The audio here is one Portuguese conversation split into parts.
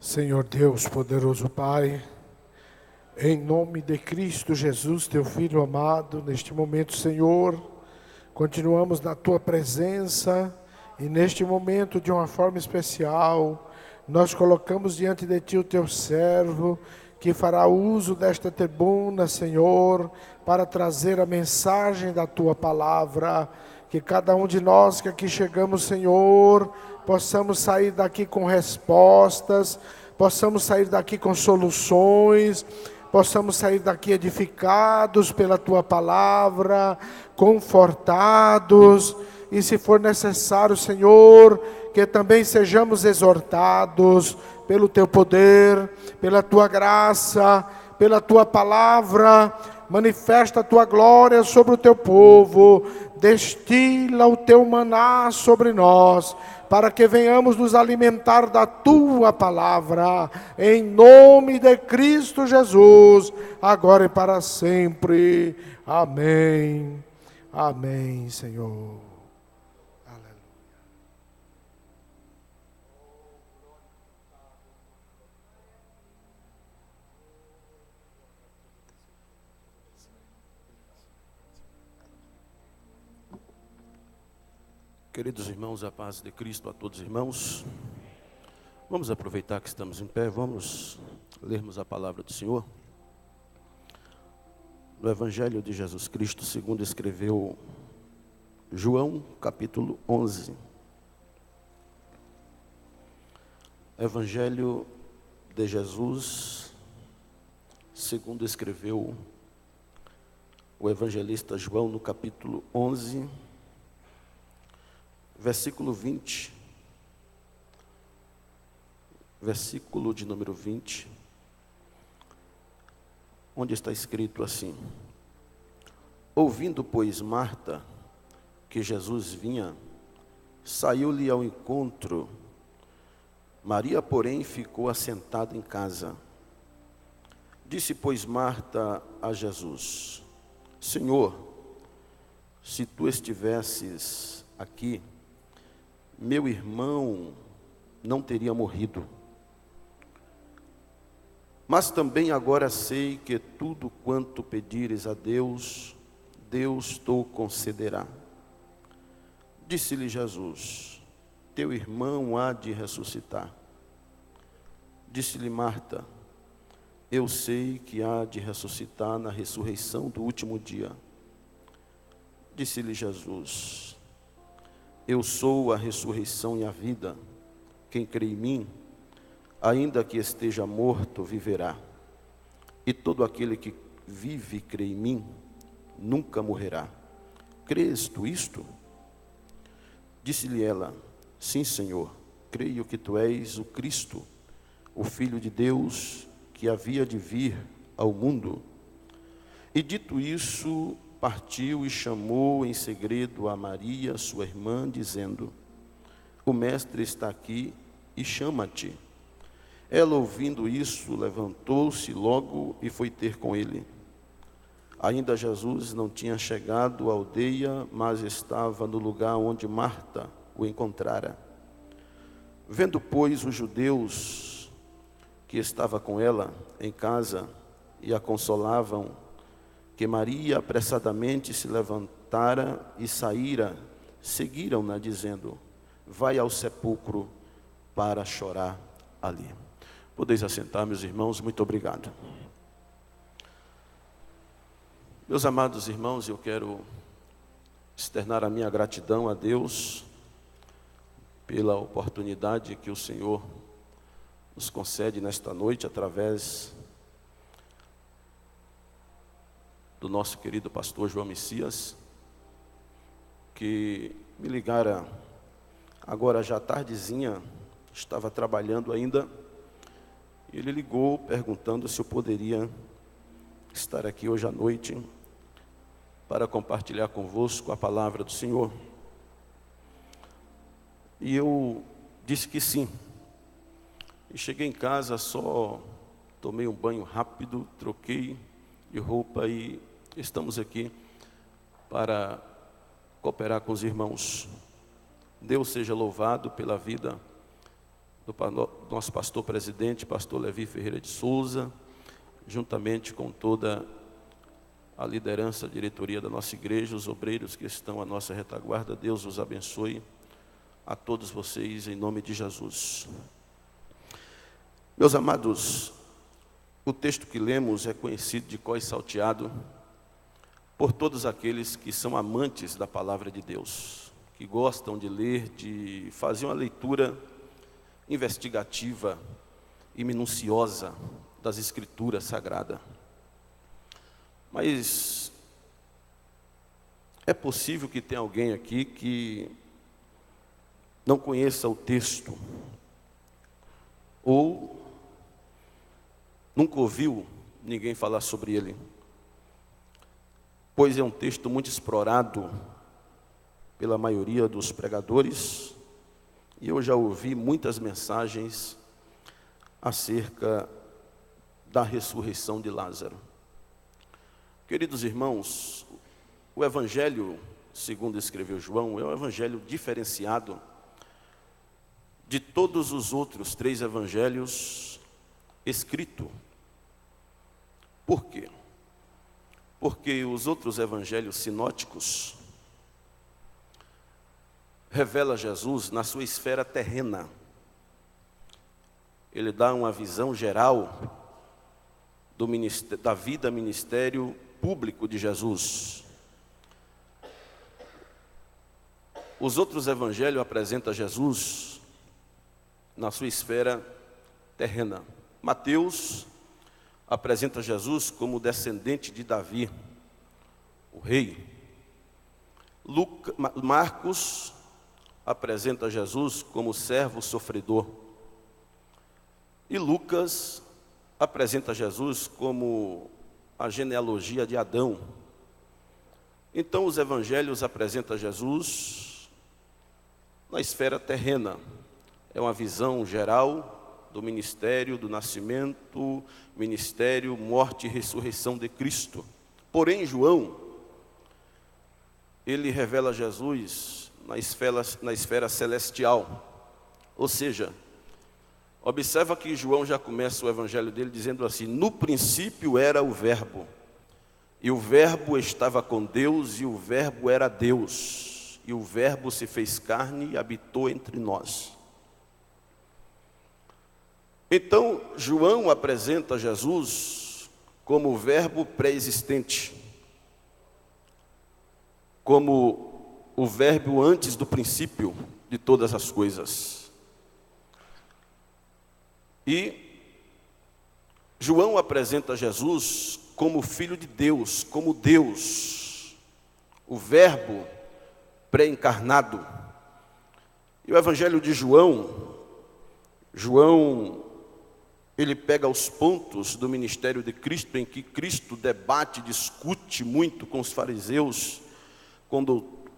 Senhor Deus, poderoso Pai, em nome de Cristo Jesus, teu Filho amado, neste momento, Senhor, continuamos na tua presença e neste momento, de uma forma especial, nós colocamos diante de ti o teu servo, que fará uso desta tribuna, Senhor, para trazer a mensagem da tua palavra. Que cada um de nós que aqui chegamos, Senhor, possamos sair daqui com respostas, possamos sair daqui com soluções, possamos sair daqui edificados pela tua palavra, confortados, e se for necessário, Senhor, que também sejamos exortados pelo teu poder, pela tua graça, pela tua palavra. Manifesta a tua glória sobre o teu povo, destila o teu maná sobre nós, para que venhamos nos alimentar da tua palavra, em nome de Cristo Jesus, agora e para sempre. Amém. Amém, Senhor. Queridos irmãos, a paz de Cristo a todos os irmãos. Vamos aproveitar que estamos em pé, vamos lermos a palavra do Senhor. No Evangelho de Jesus Cristo, segundo escreveu João, capítulo 11. Evangelho de Jesus, segundo escreveu o evangelista João, no capítulo 11, versículo 20, versículo de número 20, onde está escrito assim: ouvindo, pois, Marta que Jesus vinha, saiu-lhe ao encontro. Maria, porém, ficou assentada em casa. Disse, pois, Marta a Jesus: Senhor, se tu estivesses aqui, meu irmão não teria morrido. Mas também agora sei que tudo quanto pedires a Deus, Deus te concederá. Disse-lhe Jesus: teu irmão há de ressuscitar. Disse-lhe Marta: eu sei que há de ressuscitar na ressurreição do último dia. Disse-lhe Jesus: eu sou a ressurreição e a vida. Quem crê em mim, ainda que esteja morto, viverá. E todo aquele que vive e crê em mim, nunca morrerá. Crês tu isto? Disse-lhe ela: sim, Senhor, creio que tu és o Cristo, o Filho de Deus, que havia de vir ao mundo. E dito isso, partiu e chamou em segredo a Maria, sua irmã, dizendo: o mestre está aqui e chama-te. Ela, ouvindo isso, levantou-se logo e foi ter com ele. Ainda Jesus não tinha chegado à aldeia, mas estava no lugar onde Marta o encontrara. Vendo, pois, os judeus que estava com ela em casa e a consolavam, que Maria apressadamente se levantara e saíra, seguiram-na, dizendo: vai ao sepulcro para chorar ali. Podeis assentar, meus irmãos, muito obrigado. Meus amados irmãos, eu quero externar a minha gratidão a Deus pela oportunidade que o Senhor nos concede nesta noite, através do nosso querido pastor João Messias, que me ligara agora já tardezinha, estava trabalhando ainda, e ele ligou perguntando se eu poderia estar aqui hoje à noite para compartilhar convosco a palavra do Senhor. E eu disse que sim. E cheguei em casa, só tomei um banho rápido, troquei de roupa e estamos aqui para cooperar com os irmãos. Deus seja louvado pela vida do nosso pastor presidente, pastor Levi Ferreira de Souza, juntamente com toda a liderança, a diretoria da nossa igreja, os obreiros que estão à nossa retaguarda. Deus os abençoe a todos vocês, em nome de Jesus. Meus amados, o texto que lemos é conhecido de cor e salteado por todos aqueles que são amantes da palavra de Deus, que gostam de ler, de fazer uma leitura investigativa e minuciosa das Escrituras Sagradas. Mas é possível que tenha alguém aqui que não conheça o texto, ou nunca ouviu ninguém falar sobre ele, pois é um texto muito explorado pela maioria dos pregadores, e eu já ouvi muitas mensagens acerca da ressurreição de Lázaro. Queridos irmãos, o Evangelho, segundo escreveu João, é um evangelho diferenciado de todos os outros 3 evangelhos escritos. Por quê? Porque os outros evangelhos sinóticos revelam Jesus na sua esfera terrena. Ele dá uma visão geral da vida, ministério público de Jesus. Os outros evangelhos apresentam Jesus na sua esfera terrena. Mateus apresenta Jesus como descendente de Davi, o rei. Marcos apresenta Jesus como servo sofredor. E Lucas apresenta Jesus como a genealogia de Adão. Então os evangelhos apresentam Jesus na esfera terrena. É uma visão geral do ministério, do nascimento, ministério, morte e ressurreição de Cristo. Porém, João, ele revela Jesus na esfera celestial. Ou seja, observa que João já começa o evangelho dele dizendo assim: no princípio era o verbo, e o verbo estava com Deus, e o verbo era Deus, e o verbo se fez carne e habitou entre nós. Então, João apresenta Jesus como o verbo pré-existente, como o verbo antes do princípio de todas as coisas. E João apresenta Jesus como Filho de Deus, como Deus, o verbo pré-encarnado. E o Evangelho de João, ele pega os pontos do ministério de Cristo, em que Cristo debate, discute muito com os fariseus, com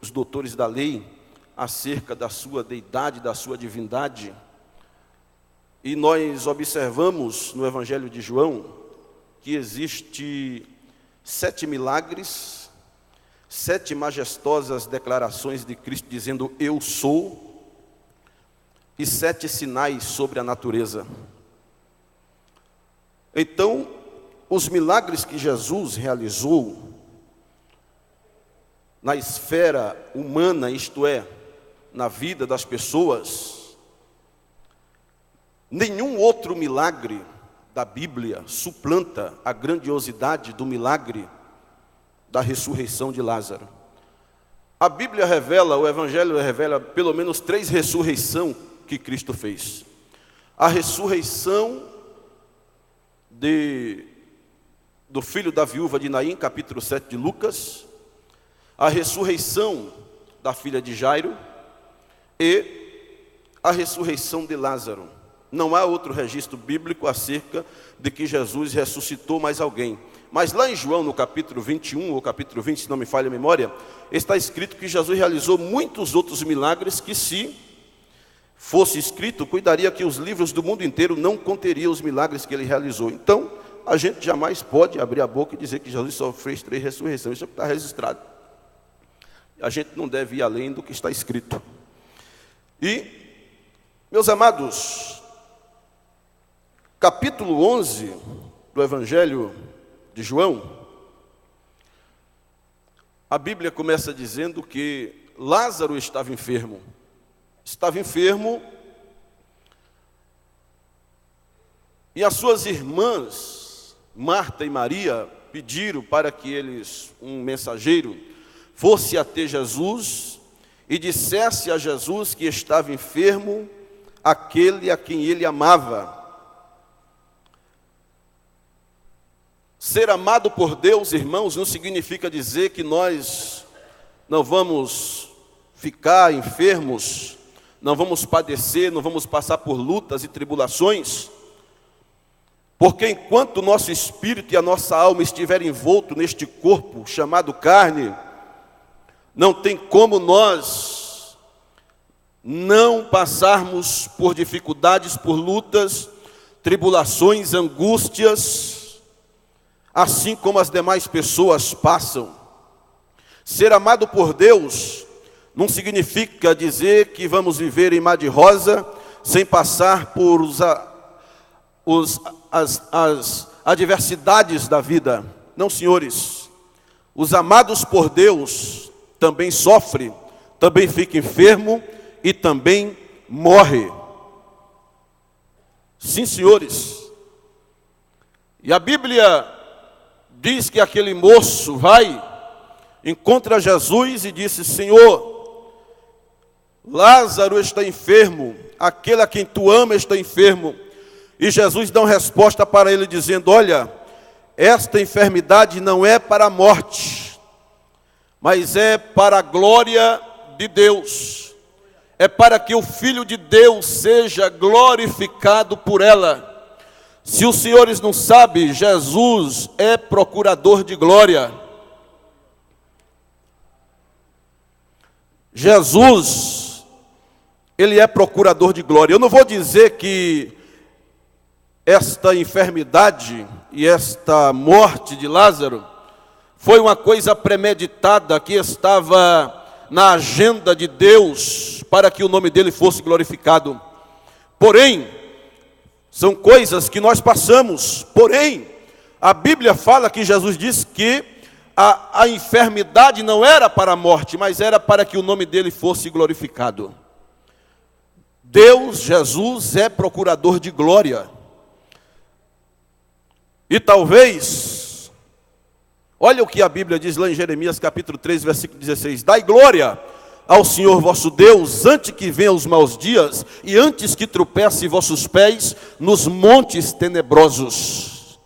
os doutores da lei, acerca da sua deidade, da sua divindade. E nós observamos no Evangelho de João que existe 7 milagres, 7 majestosas declarações de Cristo dizendo eu sou, e 7 sinais sobre a natureza. Então, os milagres que Jesus realizou na esfera humana, isto é, na vida das pessoas, nenhum outro milagre da Bíblia suplanta a grandiosidade do milagre da ressurreição de Lázaro. A Bíblia revela, o Evangelho revela pelo menos 3 ressurreições que Cristo fez. A ressurreição do filho da viúva de Naim, capítulo 7 de Lucas, a ressurreição da filha de Jairo e a ressurreição de Lázaro. Não há outro registro bíblico acerca de que Jesus ressuscitou mais alguém. Mas lá em João, no capítulo 21, ou capítulo 20, se não me falha a memória, está escrito que Jesus realizou muitos outros milagres que, se fosse escrito, cuidaria que os livros do mundo inteiro não conteriam os milagres que ele realizou. Então, a gente jamais pode abrir a boca e dizer que Jesus só fez 3 ressurreições. Isso está registrado. A gente não deve ir além do que está escrito. E, meus amados, capítulo 11 do Evangelho de João, a Bíblia começa dizendo que Lázaro estava enfermo. Estava enfermo e as suas irmãs, Marta e Maria, pediram para que um mensageiro, fosse até Jesus e dissesse a Jesus que estava enfermo aquele a quem ele amava. Ser amado por Deus, irmãos, não significa dizer que nós não vamos ficar enfermos, não vamos padecer, não vamos passar por lutas e tribulações, porque enquanto o nosso espírito e a nossa alma estiverem envoltos neste corpo chamado carne, não tem como nós não passarmos por dificuldades, por lutas, tribulações, angústias, assim como as demais pessoas passam. Ser amado por Deus não significa dizer que vamos viver em mar de rosa, sem passar por as adversidades da vida. Não, senhores. Os amados por Deus também sofrem, também ficam enfermos e também morrem. Sim, senhores. E a Bíblia diz que aquele moço encontra Jesus e disse: Senhor, Lázaro está enfermo, aquele a quem tu ama está enfermo. E Jesus dá uma resposta para ele dizendo: olha, esta enfermidade não é para a morte, mas é para a glória de Deus. É para que o Filho de Deus seja glorificado por ela. Se os senhores não sabem, Jesus é procurador de glória. Jesus, ele é procurador de glória. Eu não vou dizer que esta enfermidade e esta morte de Lázaro foi uma coisa premeditada que estava na agenda de Deus para que o nome dele fosse glorificado. Porém, são coisas que nós passamos. Porém, a Bíblia fala que Jesus disse que a enfermidade não era para a morte, mas era para que o nome dele fosse glorificado. Deus, Jesus, é procurador de glória. E talvez, olha o que a Bíblia diz lá em Jeremias capítulo 3, versículo 16. Dai glória ao Senhor vosso Deus, antes que venham os maus dias, e antes que tropecem vossos pés nos montes tenebrosos.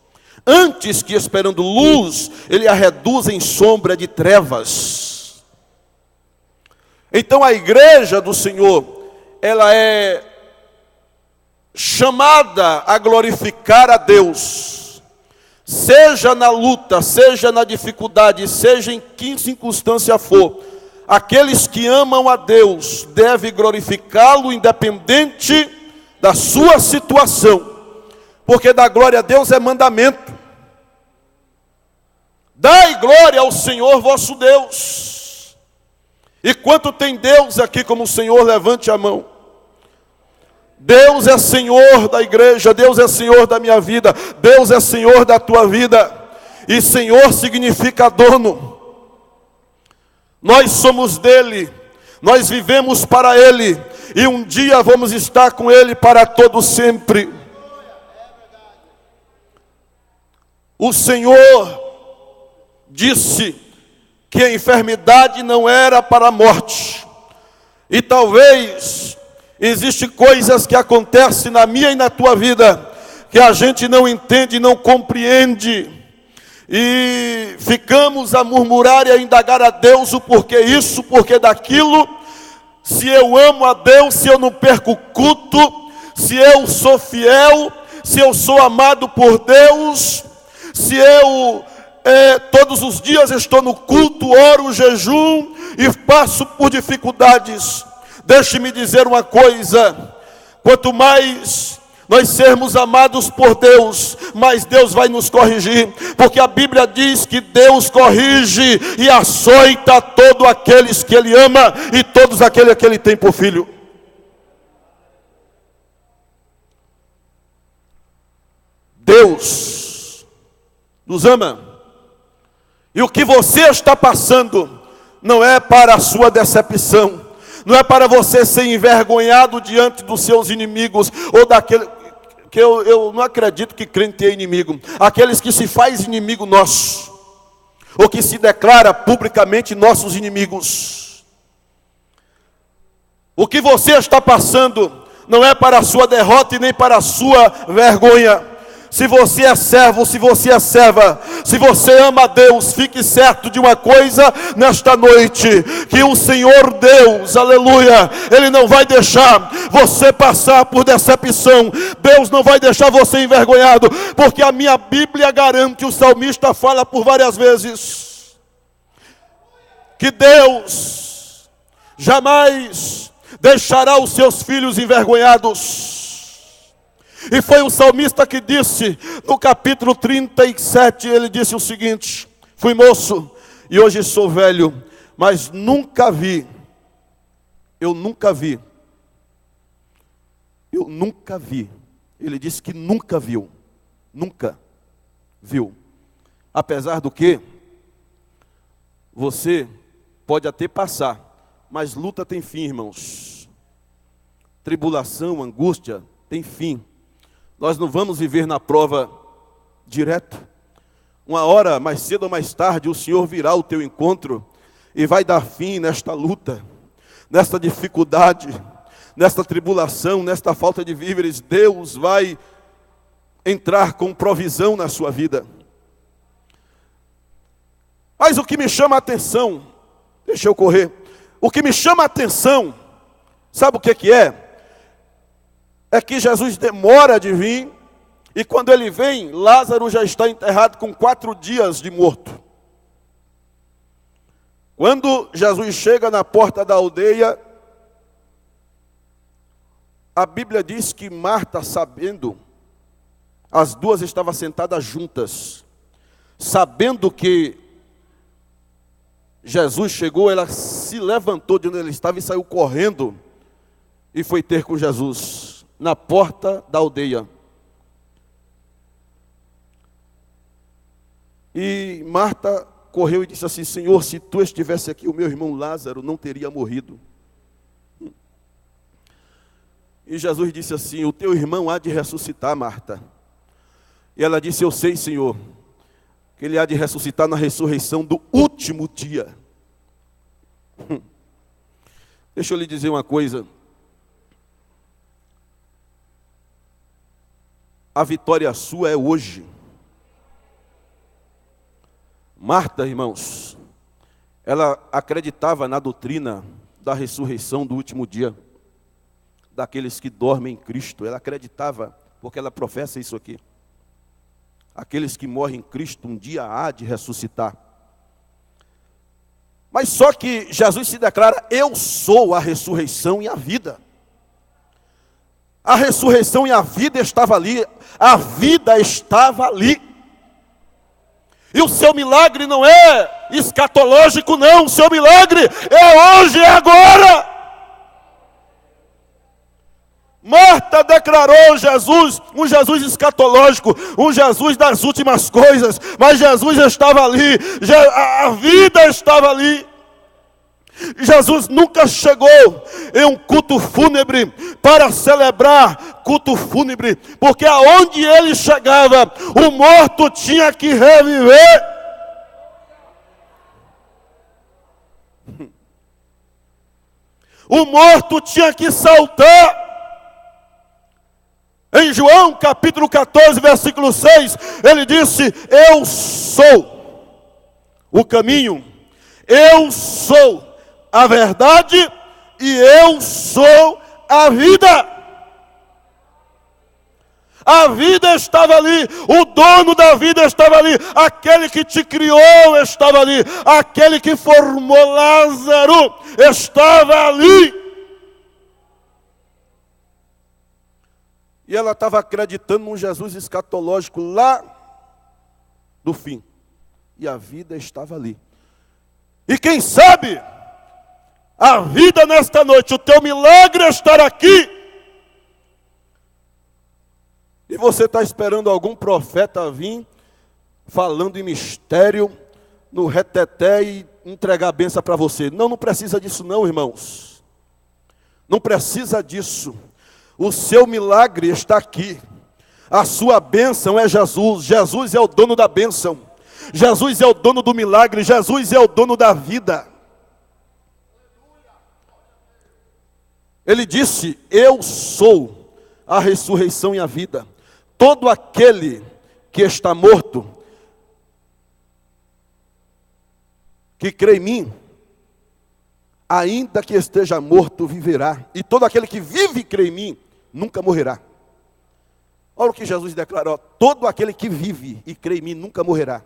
Antes que esperando luz, ele a reduza em sombra de trevas. Então a igreja do Senhor, ela é chamada a glorificar a Deus, seja na luta, seja na dificuldade, seja em que circunstância for. Aqueles que amam a Deus devem glorificá-lo independente da sua situação, porque dar glória a Deus é mandamento. Dai glória ao Senhor vosso Deus. E quanto tem Deus aqui como Senhor, levante a mão. Deus é Senhor da igreja, Deus é Senhor da minha vida, Deus é Senhor da tua vida. E Senhor significa dono. Nós somos dele, nós vivemos para ele, e um dia vamos estar com ele para todo sempre. O Senhor disse que a enfermidade não era para a morte. E talvez existem coisas que acontecem na minha e na tua vida que a gente não entende, não compreende. E ficamos a murmurar e a indagar a Deus o porquê isso, porquê daquilo. Se eu amo a Deus, se eu não perco o culto, se eu sou fiel, se eu sou amado por Deus, se eu todos os dias estou no culto, oro, jejum e passo por dificuldades. Deixe-me dizer uma coisa: quanto mais nós sermos amados por Deus, mas Deus vai nos corrigir, porque a Bíblia diz que Deus corrige e açoita todos aqueles que Ele ama e todos aqueles que Ele tem por filho. Deus nos ama. E o que você está passando não é para a sua decepção, não é para você ser envergonhado diante dos seus inimigos, ou daquele que eu não acredito que crente é inimigo, aqueles que se faz inimigo nosso, ou que se declara publicamente nossos inimigos. O que você está passando não é para a sua derrota e nem para a sua vergonha. Se você é servo, se você é serva, se você ama a Deus, fique certo de uma coisa nesta noite, que o Senhor Deus, aleluia, Ele não vai deixar você passar por decepção. Deus não vai deixar você envergonhado, porque a minha Bíblia garante, o salmista fala por várias vezes, que Deus jamais deixará os seus filhos envergonhados. E foi o salmista que disse, no capítulo 37, ele disse o seguinte: fui moço e hoje sou velho, mas nunca vi, eu nunca vi, ele disse que nunca viu, apesar do que, você pode até passar, mas luta tem fim, irmãos, tribulação, angústia, tem fim. Nós não vamos viver na prova direto. Uma hora, mais cedo ou mais tarde, o Senhor virá ao teu encontro e vai dar fim nesta luta, nesta dificuldade, nesta tribulação, nesta falta de víveres. Deus vai entrar com provisão na sua vida. Mas o que me chama a atenção, deixa eu correr, o que me chama a atenção, sabe o que é? É que Jesus demora de vir, e quando ele vem, Lázaro já está enterrado com 4 dias de morto. Quando Jesus chega na porta da aldeia, a Bíblia diz que Marta, sabendo, as duas estavam sentadas juntas, sabendo que Jesus chegou, ela se levantou de onde ele estava e saiu correndo, e foi ter com Jesus na porta da aldeia. E Marta correu e disse assim: Senhor, se tu estivesse aqui, o meu irmão Lázaro não teria morrido. E Jesus disse assim: o teu irmão há de ressuscitar, Marta. E ela disse: eu sei, Senhor, que ele há de ressuscitar na ressurreição do último dia. Deixa eu lhe dizer uma coisa. A vitória sua é hoje. Marta, irmãos, ela acreditava na doutrina da ressurreição do último dia, daqueles que dormem em Cristo. Ela acreditava, porque ela professa isso aqui. Aqueles que morrem em Cristo um dia há de ressuscitar. Mas só que Jesus se declara: eu sou a ressurreição e a vida. A ressurreição e a vida estava ali. A vida estava ali. E o seu milagre não é escatológico, não. O seu milagre é hoje, é agora. Marta declarou Jesus, um Jesus escatológico, um Jesus das últimas coisas. Mas Jesus estava ali, a vida estava ali. Jesus nunca chegou em um culto fúnebre para celebrar culto fúnebre, porque aonde ele chegava, o morto tinha que reviver. O morto tinha que saltar. Em João capítulo 14, versículo 6, ele disse: eu sou o caminho, eu sou a verdade e eu sou a vida. A vida estava ali, o dono da vida estava ali, aquele que te criou estava ali, aquele que formou Lázaro estava ali. E ela estava acreditando num Jesus escatológico lá do fim. E a vida estava ali. E quem sabe, a vida nesta noite, o teu milagre estar aqui. E você está esperando algum profeta vir, falando em mistério, no reteté e entregar a bênção para você. Não, não precisa disso não, irmãos. Não precisa disso. O seu milagre está aqui. A sua bênção é Jesus. Jesus é o dono da bênção. Jesus é o dono do milagre. Jesus é o dono da vida. Ele disse: eu sou a ressurreição e a vida. Todo aquele que está morto, que crê em mim, ainda que esteja morto, viverá. E todo aquele que vive e crê em mim, nunca morrerá. Olha o que Jesus declarou: todo aquele que vive e crê em mim, nunca morrerá.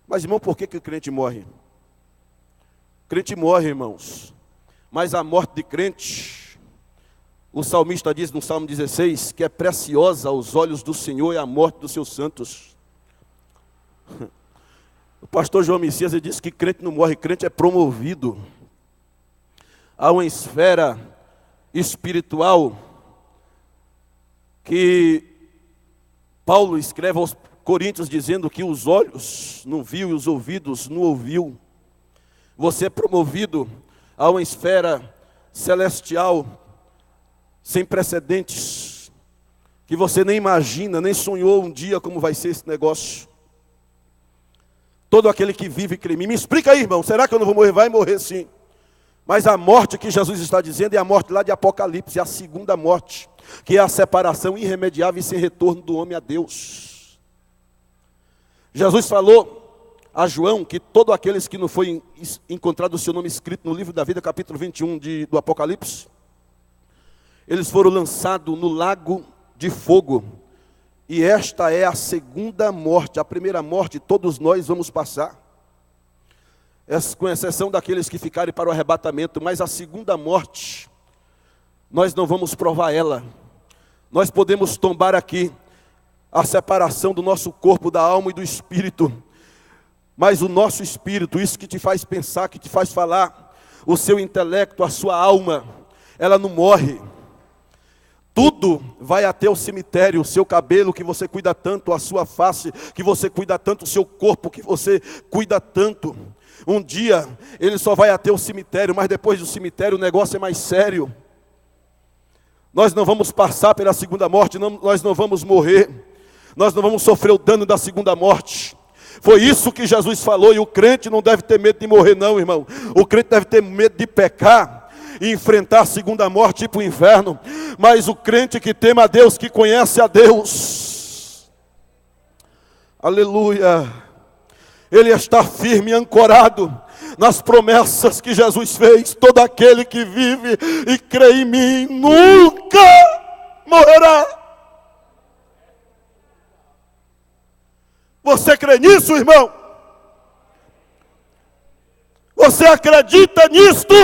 Mas, irmão, por que o crente morre? O crente morre, irmãos. Mas a morte de crente, o salmista diz no Salmo 16, que é preciosa aos olhos do Senhor e a morte dos seus santos. O pastor João Messias disse que crente não morre, crente é promovido a uma esfera espiritual que Paulo escreve aos Coríntios dizendo que os olhos não viu e os ouvidos não ouviu. Você é promovido a uma esfera celestial sem precedentes, que você nem imagina, nem sonhou um dia como vai ser esse negócio. Todo aquele que vive e crê em mim. Me explica aí, irmão, será que eu não vou morrer? Vai morrer sim. Mas a morte que Jesus está dizendo é a morte lá de Apocalipse, a segunda morte, que é a separação irremediável e sem retorno do homem a Deus. Jesus falou a João que todos aqueles que não foi encontrado o seu nome escrito no livro da vida, capítulo 21 do Apocalipse, eles foram lançados no lago de fogo. E esta é a segunda morte. A primeira morte todos nós vamos passar, com exceção daqueles que ficarem para o arrebatamento. Mas a segunda morte, nós não vamos provar ela. Nós podemos tombar aqui a separação do nosso corpo, da alma e do espírito. Mas o nosso espírito, isso que te faz pensar, que te faz falar, o seu intelecto, a sua alma, ela não morre. Tudo vai até o cemitério. O seu cabelo que você cuida tanto, a sua face que você cuida tanto, o seu corpo que você cuida tanto, um dia ele só vai até o cemitério. Mas depois do cemitério o negócio é mais sério. Nós não vamos passar pela segunda morte, nós não vamos morrer, nós não vamos sofrer o dano da segunda morte. Foi isso que Jesus falou. E o crente não deve ter medo de morrer não, irmão. O crente deve ter medo de pecar e enfrentar a segunda morte e ir para o inferno. Mas o crente que teme a Deus, que conhece a Deus, aleluia, ele está firme e ancorado nas promessas que Jesus fez. Todo aquele que vive e crê em mim nunca morrerá. Você crê nisso, irmão? Você acredita nisto?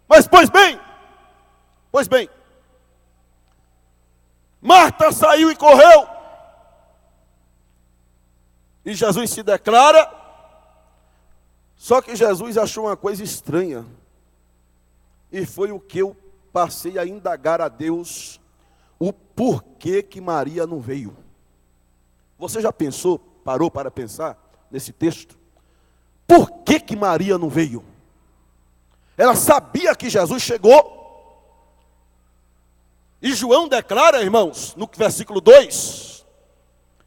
Mas pois bem, Marta saiu e correu, e Jesus se declara. Só que Jesus achou uma coisa estranha, e foi o que eu passei a indagar a Deus, o porquê que Maria não veio. Você já pensou, parou para pensar nesse texto? Por que Maria não veio? Ela sabia que Jesus chegou. E João declara, irmãos, no versículo 2,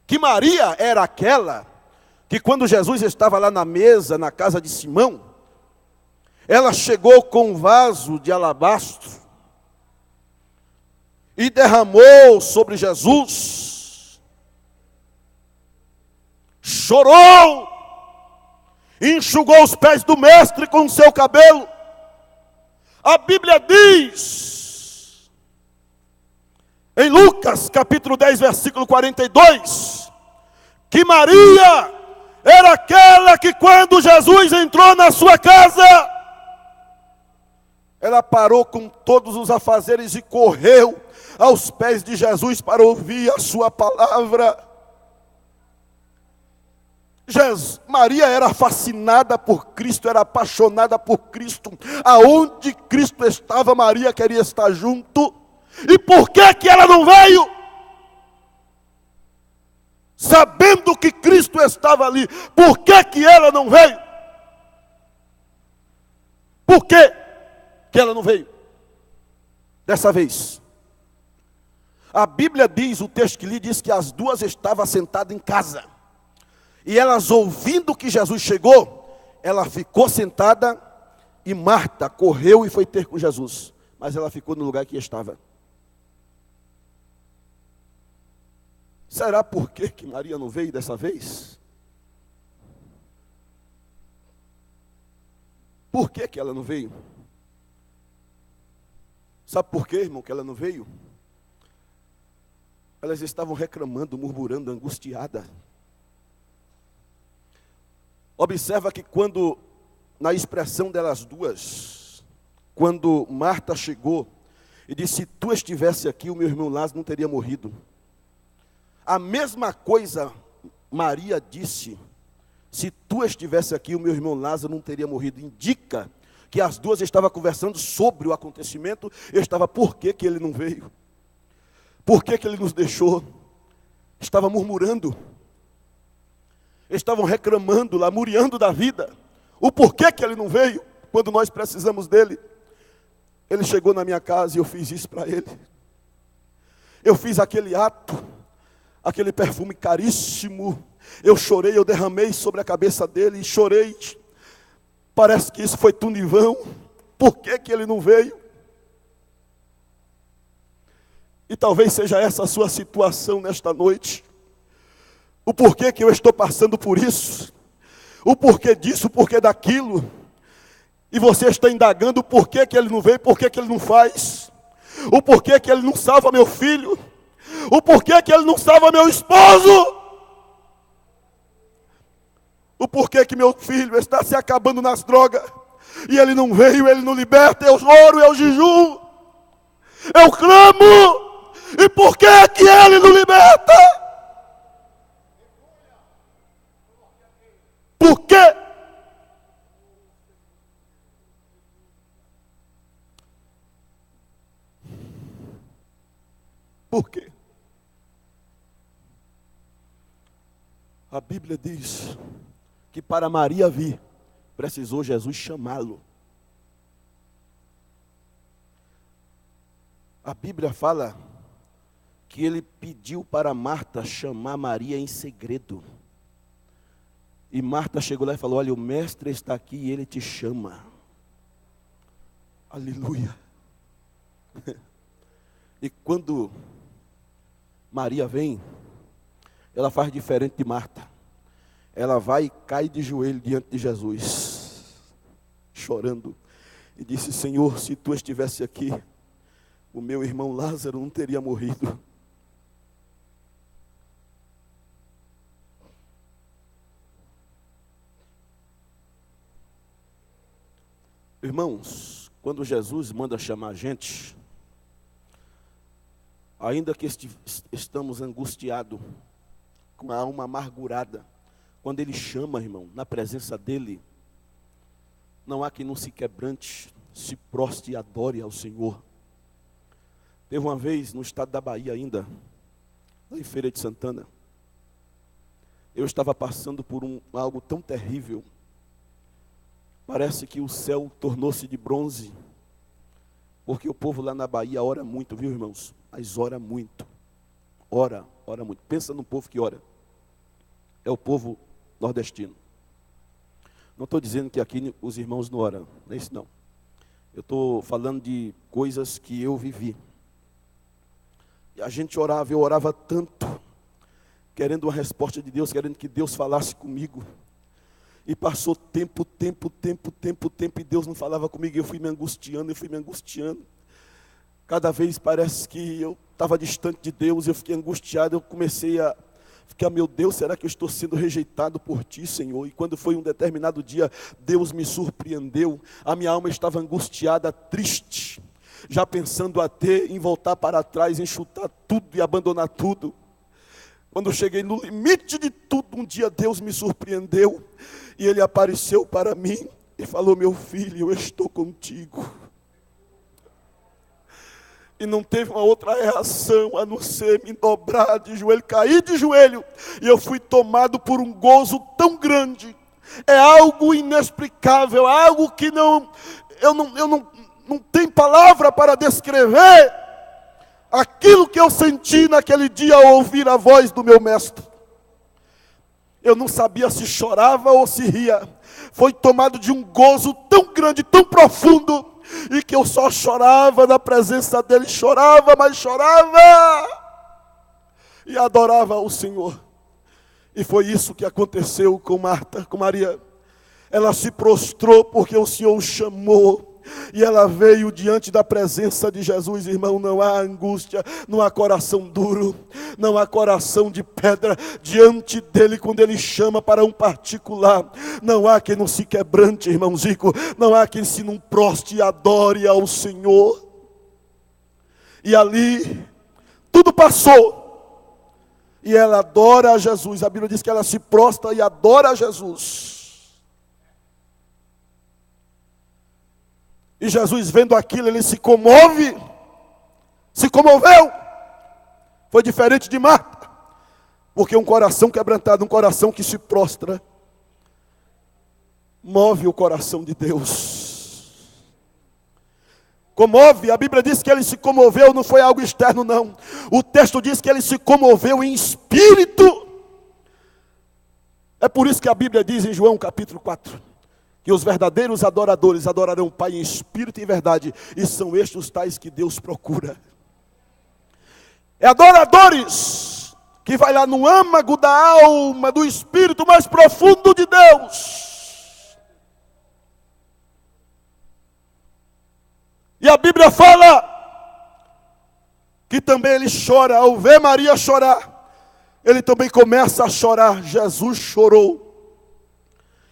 que Maria era aquela que quando Jesus estava lá na mesa, na casa de Simão, ela chegou com um vaso de alabastro e derramou sobre Jesus, chorou, enxugou os pés do mestre com o seu cabelo. A Bíblia diz, em Lucas capítulo 10, versículo 42, que Maria era aquela que quando Jesus entrou na sua casa, ela parou com todos os afazeres e correu aos pés de Jesus para ouvir a sua palavra. Maria era fascinada por Cristo, era apaixonada por Cristo. Aonde Cristo estava, Maria queria estar junto. E por que ela não veio? Sabendo que Cristo estava ali, por que ela não veio? Por que ela não veio? Dessa vez. A Bíblia diz, o texto que li diz que as duas estavam sentadas em casa. E elas ouvindo que Jesus chegou, ela ficou sentada e Marta correu e foi ter com Jesus. Mas ela ficou no lugar que estava. Será por que Maria não veio dessa vez? Por que ela não veio? Sabe por que, irmão, que ela não veio? Elas estavam reclamando, murmurando, angustiadas. Observa que quando, na expressão delas duas, quando Marta chegou e disse, se tu estivesse aqui, o meu irmão Lázaro não teria morrido. A mesma coisa Maria disse, se tu estivesse aqui, o meu irmão Lázaro não teria morrido. Indica que as duas estavam conversando sobre o acontecimento, e estava, por que ele não veio? Por que ele nos deixou? Estava murmurando, estavam reclamando, lamuriando da vida. O porquê que ele não veio, quando nós precisamos dele. Ele chegou na minha casa e eu fiz isso para ele. Eu fiz aquele ato, aquele perfume caríssimo. Eu chorei, eu derramei sobre a cabeça dele e chorei. Parece que isso foi tudo em vão. Por que ele não veio? E talvez seja essa a sua situação nesta noite. O porquê que eu estou passando por isso. O porquê disso, o porquê daquilo. E você está indagando o porquê que ele não veio, porquê que ele não faz. O porquê que ele não salva meu filho. O porquê que ele não salva meu esposo. O porquê que meu filho está se acabando nas drogas. E ele não veio, ele não liberta. Eu oro, eu jejum. Eu clamo. E por que ele não liberta? Por quê? Por quê? A Bíblia diz que para Maria vir, precisou Jesus chamá-lo. A Bíblia fala que ele pediu para Marta chamar Maria em segredo. E Marta chegou lá e falou, olha, o mestre está aqui e ele te chama. Aleluia. E quando Maria vem, ela faz diferente de Marta. Ela vai e cai de joelho diante de Jesus, chorando. E disse, Senhor, se tu estivesse aqui, o meu irmão Lázaro não teria morrido. Irmãos, quando Jesus manda chamar a gente, ainda que estamos angustiados, com a alma amargurada, quando Ele chama, irmão, na presença dEle, não há quem não se quebrante, se prostre e adore ao Senhor. Teve uma vez, no estado da Bahia ainda, lá em Feira de Santana, eu estava passando por algo tão terrível. Parece que o céu tornou-se de bronze, porque o povo lá na Bahia ora muito, viu, irmãos? Mas ora muito, ora muito. Pensa no povo que ora, é o povo nordestino. Não estou dizendo que aqui os irmãos não oram, não é isso não. Eu estou falando de coisas que eu vivi. E a gente orava, eu orava tanto, querendo uma resposta de Deus, querendo que Deus falasse comigo. E passou tempo, e Deus não falava comigo, eu fui me angustiando. Cada vez parece que eu estava distante de Deus, eu fiquei angustiado, eu comecei a ficar, meu Deus, será que eu estou sendo rejeitado por Ti, Senhor? E quando foi um determinado dia, Deus me surpreendeu, a minha alma estava angustiada, triste, já pensando até em voltar para trás, enxutar tudo e abandonar tudo. Quando eu cheguei no limite de tudo, um dia Deus me surpreendeu, e Ele apareceu para mim e falou, meu filho, eu estou contigo. E não teve uma outra reação a não ser me dobrar de joelho, cair de joelho. E eu fui tomado por um gozo tão grande. É algo inexplicável, algo que eu não tenho palavra para descrever aquilo que eu senti naquele dia ao ouvir a voz do meu mestre. Eu não sabia se chorava ou se ria. Foi tomado de um gozo tão grande, tão profundo, e que eu só chorava na presença dele, chorava, mas chorava, e adorava o Senhor. E foi isso que aconteceu com Marta, com Maria. Ela se prostrou porque o Senhor o chamou, e ela veio diante da presença de Jesus. Irmão, não há angústia, não há coração duro, não há coração de pedra diante dele quando ele chama para um particular. Não há quem não se quebrante, irmão Zico, não há quem se não proste e adore ao Senhor. E ali tudo passou, e ela adora a Jesus. A Bíblia diz que ela se prostra e adora a Jesus. E Jesus, vendo aquilo, ele se comoveu. Foi diferente de Marta, porque um coração quebrantado, um coração que se prostra, move o coração de Deus. Comove, a Bíblia diz que ele se comoveu, não foi algo externo não. O texto diz que ele se comoveu em espírito. É por isso que a Bíblia diz em João capítulo 4, que os verdadeiros adoradores adorarão o Pai em espírito e em verdade, e são estes os tais que Deus procura. É adoradores que vai lá no âmago da alma, do espírito mais profundo de Deus. E a Bíblia fala que também ele chora, ao ver Maria chorar, ele também começa a chorar. Jesus chorou.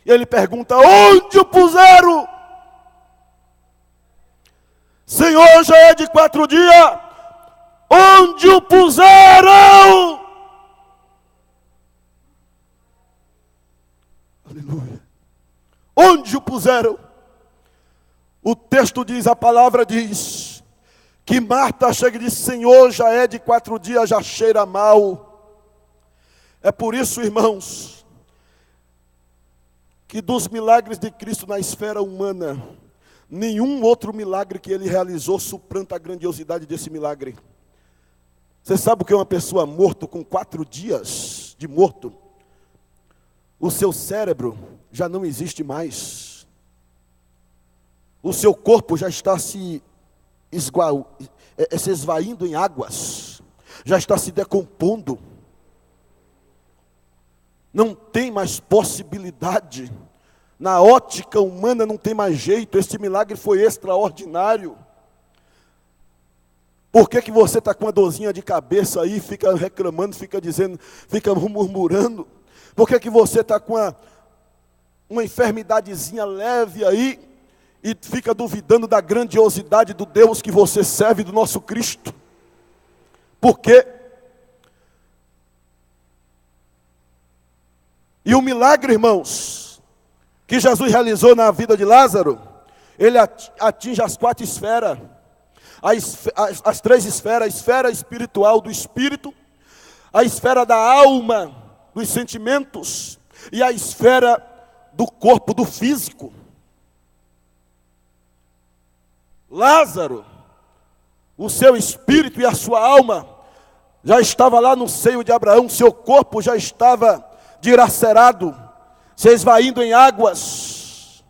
E ele pergunta: onde o puseram? Senhor, já é de 4 dias. Onde o puseram? Aleluia. Onde o puseram? O texto diz, a palavra diz, que Marta chega e diz: Senhor, já é de 4 dias, já cheira mal. É por isso, irmãos, que dos milagres de Cristo na esfera humana, nenhum outro milagre que ele realizou suplanta a grandiosidade desse milagre. Você sabe o que é uma pessoa morta com 4 dias de morto? O seu cérebro já não existe mais. O seu corpo já está se esvaindo em águas, já está se decompondo. Não tem mais possibilidade. Na ótica humana não tem mais jeito. Este milagre foi extraordinário. Por que você está com uma dorzinha de cabeça aí, fica reclamando, fica dizendo, fica murmurando? Por que você está com uma enfermidadezinha leve aí e fica duvidando da grandiosidade do Deus que você serve, do nosso Cristo? Por quê? E o milagre, irmãos, que Jesus realizou na vida de Lázaro, ele atinge as 4 esferas. As 3 esferas: a esfera espiritual do espírito, a esfera da alma, dos sentimentos, e a esfera do corpo, do físico. Lázaro, o seu espírito e a sua alma já estava lá no seio de Abraão, seu corpo já estava dilacerado, se esvaindo em águas.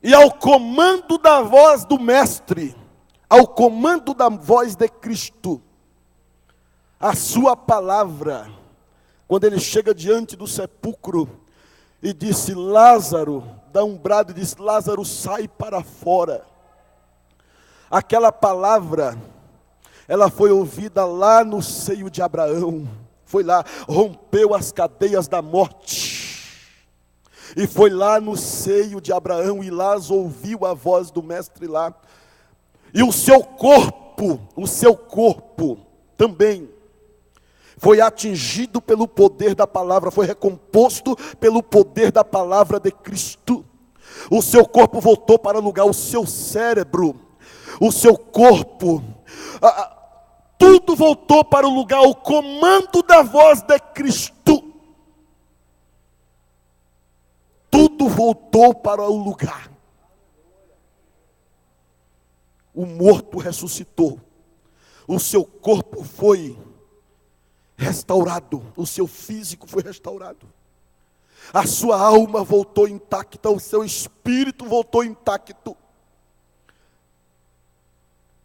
E ao comando da voz do Mestre, ao comando da voz de Cristo, a sua palavra, quando ele chega diante do sepulcro e disse: Lázaro, dá um brado e diz: Lázaro, sai para fora. Aquela palavra, ela foi ouvida lá no seio de Abraão. Foi lá, rompeu as cadeias da morte. E foi lá no seio de Abraão, e Lázaro ouviu a voz do Mestre lá. E o seu corpo também foi atingido pelo poder da palavra, foi recomposto pelo poder da palavra de Cristo. O seu corpo voltou para o lugar, o seu cérebro o seu corpo, tudo voltou para o lugar, o comando da voz de Cristo. Tudo voltou para o lugar. O morto ressuscitou. O seu corpo foi restaurado. O seu físico foi restaurado. A sua alma voltou intacta. O seu espírito voltou intacto.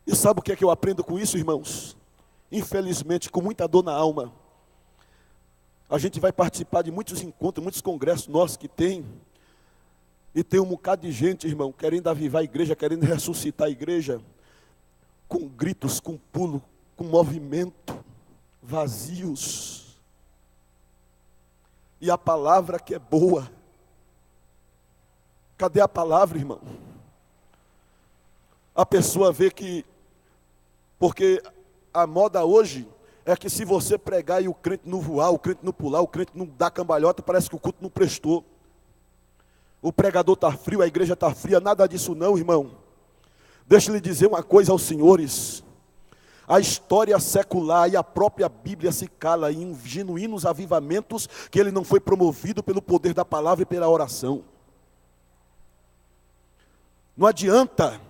E sabe o que é que eu aprendo com isso, irmãos? Infelizmente, com muita dor na alma, a gente vai participar de muitos encontros, muitos congressos nossos que tem. E tem um bocado de gente, irmão, querendo avivar a igreja, querendo ressuscitar a igreja, com gritos, com pulo, com movimento, vazios. E a palavra que é boa, cadê a palavra, irmão? A pessoa vê que, porque a moda hoje é que se você pregar e o crente não voar, o crente não pular, o crente não dar cambalhota, parece que o culto não prestou. O pregador está frio, a igreja está fria, nada disso não, irmão. Deixa eu lhe dizer uma coisa aos senhores. A história secular e a própria Bíblia se cala em genuínos avivamentos que ele não foi promovido pelo poder da palavra e pela oração. Não adianta.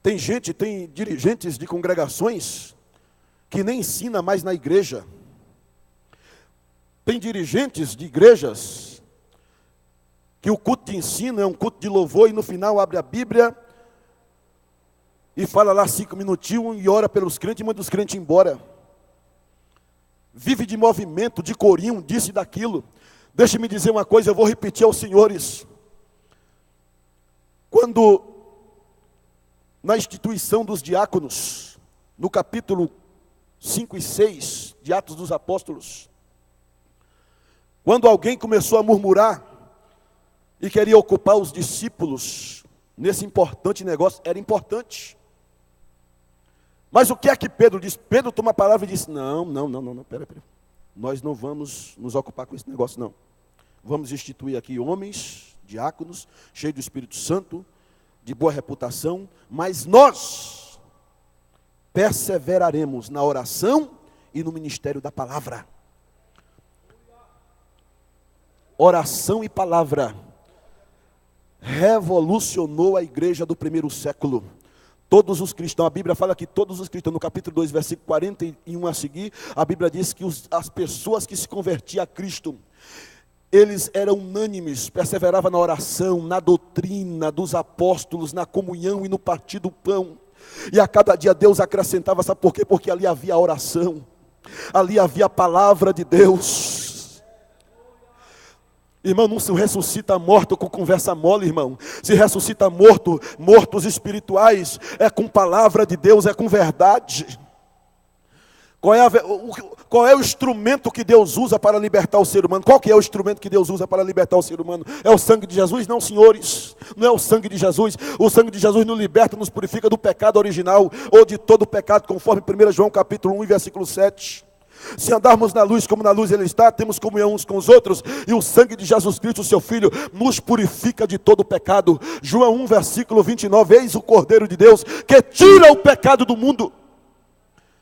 Tem dirigentes de congregações que nem ensina mais na igreja. Tem dirigentes de igrejas que o culto de ensino é um culto de louvor e no final abre a Bíblia e fala lá 5 minutinhos e ora pelos crentes e manda os crentes embora. Vive de movimento, de corinho, disso e daquilo. Deixe-me dizer uma coisa, eu vou repetir aos senhores. Quando, na instituição dos diáconos, no capítulo 5 e 6 de Atos dos Apóstolos, quando alguém começou a murmurar e queria ocupar os discípulos nesse importante negócio, era importante. Mas o que é que Pedro disse? Pedro toma a palavra e disse, não, pera. Nós não vamos nos ocupar com esse negócio, não. Vamos instituir aqui homens, diáconos, cheios do Espírito Santo, de boa reputação, mas nós perseveraremos na oração e no ministério da palavra. Oração e palavra revolucionou a igreja do primeiro século. Todos os cristãos, a Bíblia fala que todos os cristãos, no capítulo 2, versículo 41 a seguir, a Bíblia diz que as pessoas que se convertiam a Cristo, eles eram unânimes, perseveravam na oração, na doutrina dos apóstolos, na comunhão e no partir do pão. E a cada dia Deus acrescentava, sabe por quê? Porque ali havia a oração, ali havia a palavra de Deus. Irmão, não se ressuscita morto com conversa mole, irmão. Se ressuscita mortos espirituais, é com palavra de Deus, é com verdade. Qual é o instrumento que Deus usa para libertar o ser humano? Qual que é o instrumento que Deus usa para libertar o ser humano? É o sangue de Jesus? Não, senhores, não é o sangue de Jesus. O sangue de Jesus nos liberta, nos purifica do pecado original, ou de todo pecado, conforme 1 João capítulo 1, versículo 7. Se andarmos na luz como na luz Ele está, temos comunhão uns com os outros, e o sangue de Jesus Cristo, seu Filho, nos purifica de todo pecado. João 1, versículo 29, eis o Cordeiro de Deus, que tira o pecado do mundo.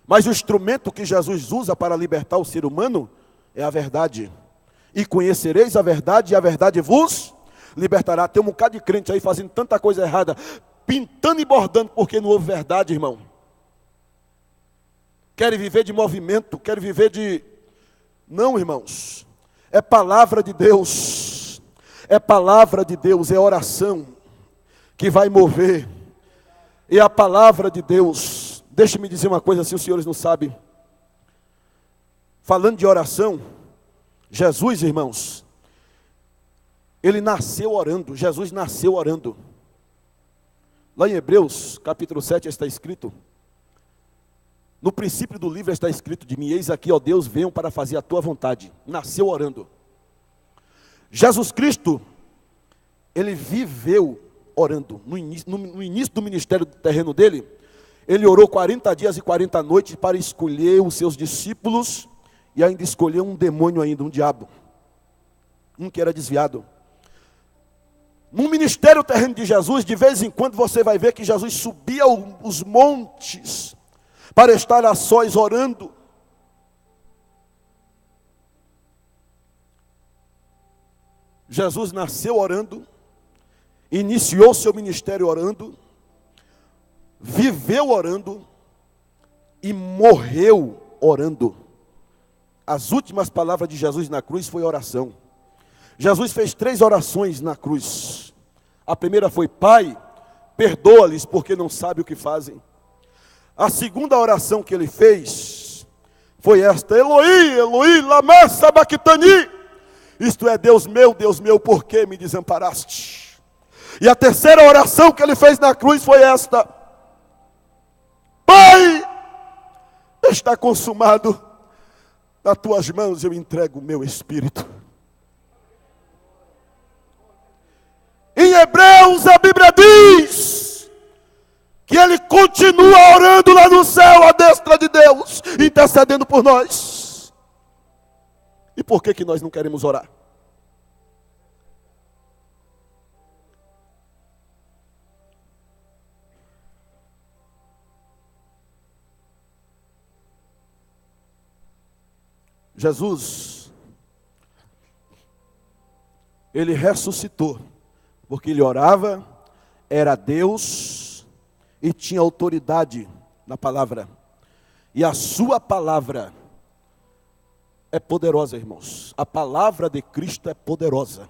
Mas o instrumento que Jesus usa para libertar o ser humano é a verdade. E conhecereis a verdade, e a verdade vos libertará. Tem um bocado de crente aí fazendo tanta coisa errada, pintando e bordando, porque não houve verdade, irmão. Querem viver de movimento, querem viver de... Não, irmãos. É palavra de Deus. É palavra de Deus, é oração que vai mover. É a palavra de Deus. Deixe-me dizer uma coisa, se os senhores não sabem. Falando de oração, Jesus, irmãos, ele nasceu orando. Jesus nasceu orando. Lá em Hebreus, capítulo 7, está escrito... No princípio do livro está escrito de mim, eis aqui, ó Deus, venham para fazer a tua vontade. Nasceu orando. Jesus Cristo, ele viveu orando. No início do ministério terreno dele, ele orou 40 dias e 40 noites para escolher os seus discípulos e ainda escolheu um demônio ainda, um diabo. Um que era desviado. No ministério terreno de Jesus, de vez em quando você vai ver que Jesus subia os montes para estar a sós orando. Jesus nasceu orando, iniciou seu ministério orando, viveu orando e morreu orando. As últimas palavras de Jesus na cruz foi oração. Jesus fez 3 orações na cruz. A primeira foi: Pai, perdoa-lhes porque não sabem o que fazem. A segunda oração que ele fez foi esta: Eloi, Eloi, lama sabachthani. Isto é, Deus meu, por que me desamparaste? E a terceira oração que ele fez na cruz foi esta: Pai, está consumado, nas tuas mãos eu entrego o meu espírito. Em Hebreus a Bíblia diz que ele continua orando lá no céu, à destra de Deus, intercedendo por nós. E por que nós não queremos orar? Jesus, ele ressuscitou, porque ele orava, era Deus e tinha autoridade na palavra. E a sua palavra é poderosa, irmãos. A palavra de Cristo é poderosa.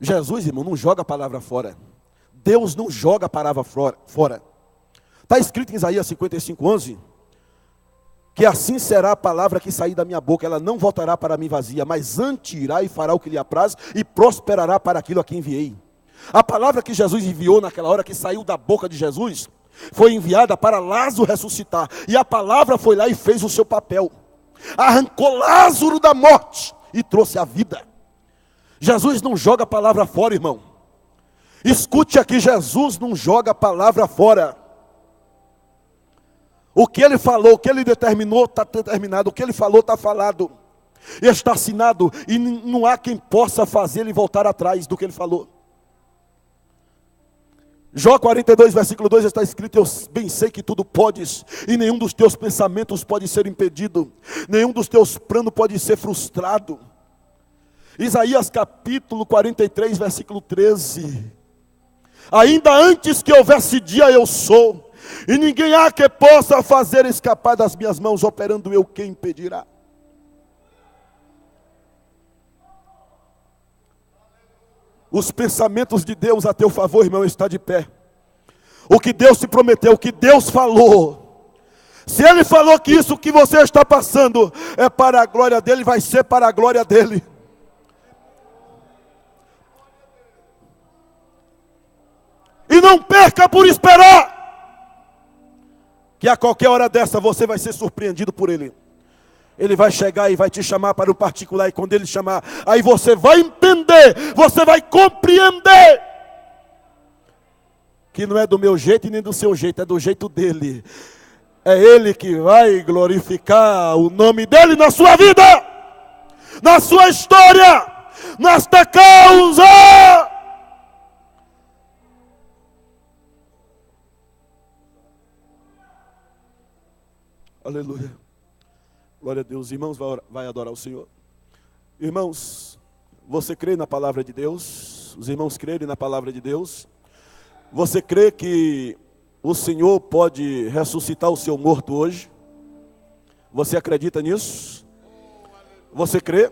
Jesus, irmão, não joga a palavra fora. Deus não joga a palavra fora. Está escrito em Isaías 55:11, que assim será a palavra que sair da minha boca, ela não voltará para mim vazia, mas antes irá e fará o que lhe apraz, e prosperará para aquilo a que enviei. A palavra que Jesus enviou naquela hora, que saiu da boca de Jesus, foi enviada para Lázaro ressuscitar, e a palavra foi lá e fez o seu papel, arrancou Lázaro da morte, e trouxe a vida. Jesus não joga a palavra fora, irmão. Escute aqui, Jesus não joga a palavra fora. O que ele falou, o que ele determinou, está determinado. O que ele falou, está falado. Está assinado. E não há quem possa fazer ele voltar atrás do que ele falou. Jó 42, versículo 2 está escrito: eu bem sei que tudo podes, e nenhum dos teus pensamentos pode ser impedido. Nenhum dos teus planos pode ser frustrado. Isaías capítulo 43, versículo 13. Ainda antes que houvesse dia eu sou, e ninguém há que possa fazer escapar das minhas mãos, operando eu, quem impedirá? Os pensamentos de Deus a teu favor, irmão, está de pé. O que Deus te prometeu, o que Deus falou. Se Ele falou que isso que você está passando é para a glória dEle, vai ser para a glória dEle. E não perca por esperar, que a qualquer hora dessa você vai ser surpreendido por Ele. Ele vai chegar e vai te chamar para o particular, e quando Ele chamar, aí você vai entender, você vai compreender, que não é do meu jeito e nem do seu jeito, é do jeito dEle. É Ele que vai glorificar o nome dEle na sua vida, na sua história, nesta causa. Aleluia. Glória a Deus. Irmãos, vai adorar o Senhor. Irmãos, você crê na palavra de Deus? Os irmãos creem na palavra de Deus? Você crê que o Senhor pode ressuscitar o seu morto hoje? Você acredita nisso? Você crê?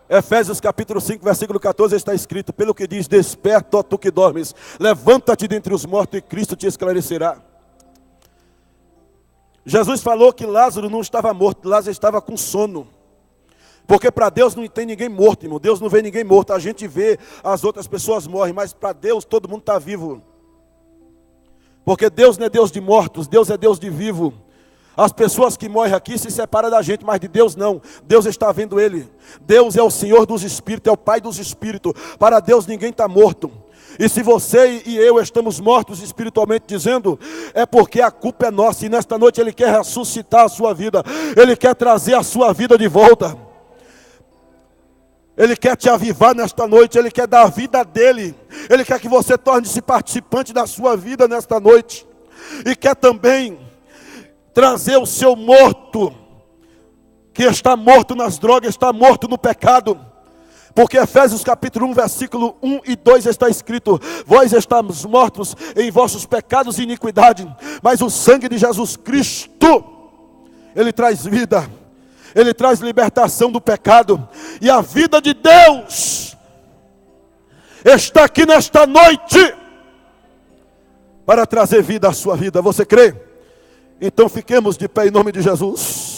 Efésios capítulo 5, versículo 14 está escrito: pelo que diz, desperta, ó tu que dormes, levanta-te dentre os mortos e Cristo te esclarecerá. Jesus falou que Lázaro não estava morto, Lázaro estava com sono. Porque para Deus não tem ninguém morto, irmão. Deus não vê ninguém morto. A gente vê, as outras pessoas morrem, mas para Deus todo mundo está vivo. Porque Deus não é Deus de mortos, Deus é Deus de vivo. As pessoas que morrem aqui se separam da gente, mas de Deus não. Deus está vendo Ele. Deus é o Senhor dos Espíritos, é o Pai dos Espíritos. Para Deus ninguém está morto. E se você e eu estamos mortos espiritualmente dizendo, é porque a culpa é nossa. E nesta noite Ele quer ressuscitar a sua vida. Ele quer trazer a sua vida de volta. Ele quer te avivar nesta noite, Ele quer dar a vida dEle. Ele quer que você torne-se participante da sua vida nesta noite. E quer também trazer o seu morto, que está morto nas drogas, está morto no pecado. Porque Efésios capítulo 1, versículo 1 e 2 está escrito: vós estáis mortos em vossos pecados e iniquidade, mas o sangue de Jesus Cristo, Ele traz vida, Ele traz libertação do pecado. E a vida de Deus está aqui nesta noite para trazer vida à sua vida. Você crê? Então fiquemos de pé em nome de Jesus.